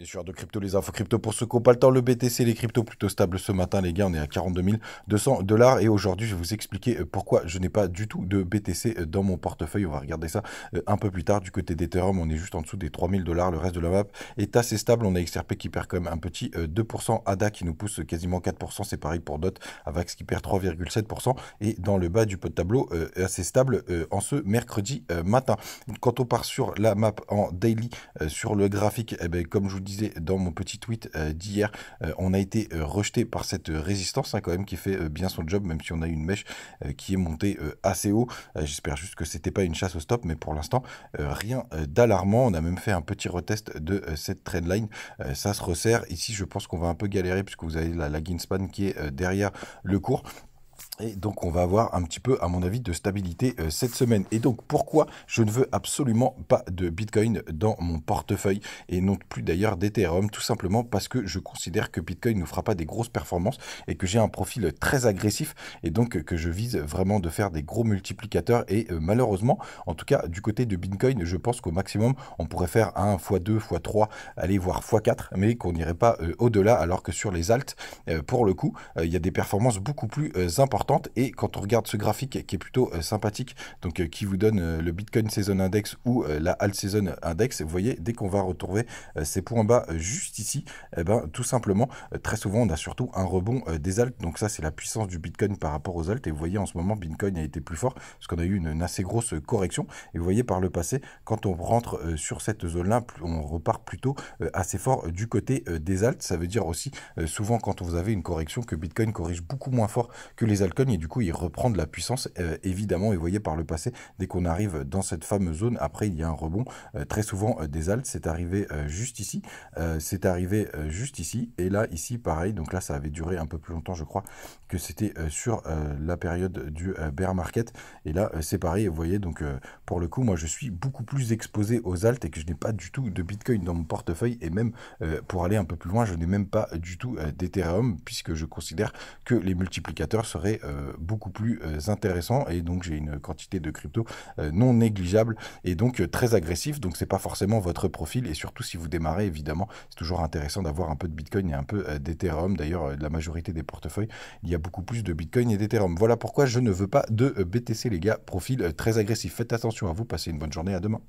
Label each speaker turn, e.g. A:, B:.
A: Bien sûr, de crypto, les infos crypto pour ceux qui n'ont pas le temps, le BTC, les cryptos plutôt stables ce matin, les gars, on est à 42 200 dollars et aujourd'hui, je vais vous expliquer pourquoi je n'ai pas du tout de BTC dans mon portefeuille. On va regarder ça un peu plus tard. Du côté d'Ethereum, on est juste en dessous des 3000 dollars. Le reste de la map est assez stable. On a XRP qui perd quand même un petit 2%, ADA qui nous pousse quasiment 4%. C'est pareil pour DOT, AVAX qui perd 3,7% et dans le bas du pot de tableau, assez stable en ce mercredi matin. Quand on part sur la map en daily, sur le graphique, eh ben, comme je vous disais dans mon petit tweet d'hier, on a été rejeté par cette résistance hein, quand même qui fait bien son job, même si on a eu une mèche qui est montée assez haut. J'espère juste que c'était pas une chasse au stop, mais pour l'instant, rien d'alarmant. On a même fait un petit retest de cette trendline. Ça se resserre. Ici, je pense qu'on va un peu galérer puisque vous avez la lagging span qui est derrière le cours. Et donc, on va avoir un petit peu, à mon avis, de stabilité cette semaine. Et donc, pourquoi je ne veux absolument pas de Bitcoin dans mon portefeuille et non plus d'ailleurs d'Ethereum? Tout simplement parce que je considère que Bitcoin ne fera pas des grosses performances et que j'ai un profil très agressif et donc que je vise vraiment de faire des gros multiplicateurs. Et malheureusement, en tout cas, du côté de Bitcoin, je pense qu'au maximum, on pourrait faire un x2, x3, aller voir x4, mais qu'on n'irait pas au-delà, alors que sur les alts, pour le coup, il y a des performances beaucoup plus importantes. Et quand on regarde ce graphique qui est plutôt sympathique, donc qui vous donne le Bitcoin Season Index ou la Alt Season Index, vous voyez, dès qu'on va retrouver ces points bas juste ici, eh ben, tout simplement, très souvent, on a surtout un rebond des alts. Donc ça, c'est la puissance du Bitcoin par rapport aux alts. Et vous voyez, en ce moment, Bitcoin a été plus fort parce qu'on a eu une assez grosse correction. Et vous voyez, par le passé, quand on rentre sur cette zone-là, on repart plutôt assez fort du côté des alts. Ça veut dire aussi, souvent, quand vous avez une correction, que Bitcoin corrige beaucoup moins fort que les altcoins et du coup il reprend de la puissance évidemment. Et vous voyez par le passé, dès qu'on arrive dans cette fameuse zone, après il y a un rebond très souvent des alts. C'est arrivé juste ici, juste ici et là ici pareil. Donc là ça avait duré un peu plus longtemps, je crois que c'était sur la période du bear market et là c'est pareil. Vous voyez, donc pour le coup moi je suis beaucoup plus exposé aux alts et que je n'ai pas du tout de Bitcoin dans mon portefeuille. Et même pour aller un peu plus loin, je n'ai même pas du tout d'Ethereum puisque je considère que les multiplicateurs seraient beaucoup plus intéressant. Et donc j'ai une quantité de crypto non négligeable et donc très agressif. Donc c'est pas forcément votre profil et surtout si vous démarrez, évidemment c'est toujours intéressant d'avoir un peu de Bitcoin et un peu d'Ethereum. D'ailleurs la majorité des portefeuilles, il y a beaucoup plus de Bitcoin et d'Ethereum. Voilà pourquoi je ne veux pas de BTC les gars, profil très agressif. Faites attention à vous, passez une bonne journée, à demain.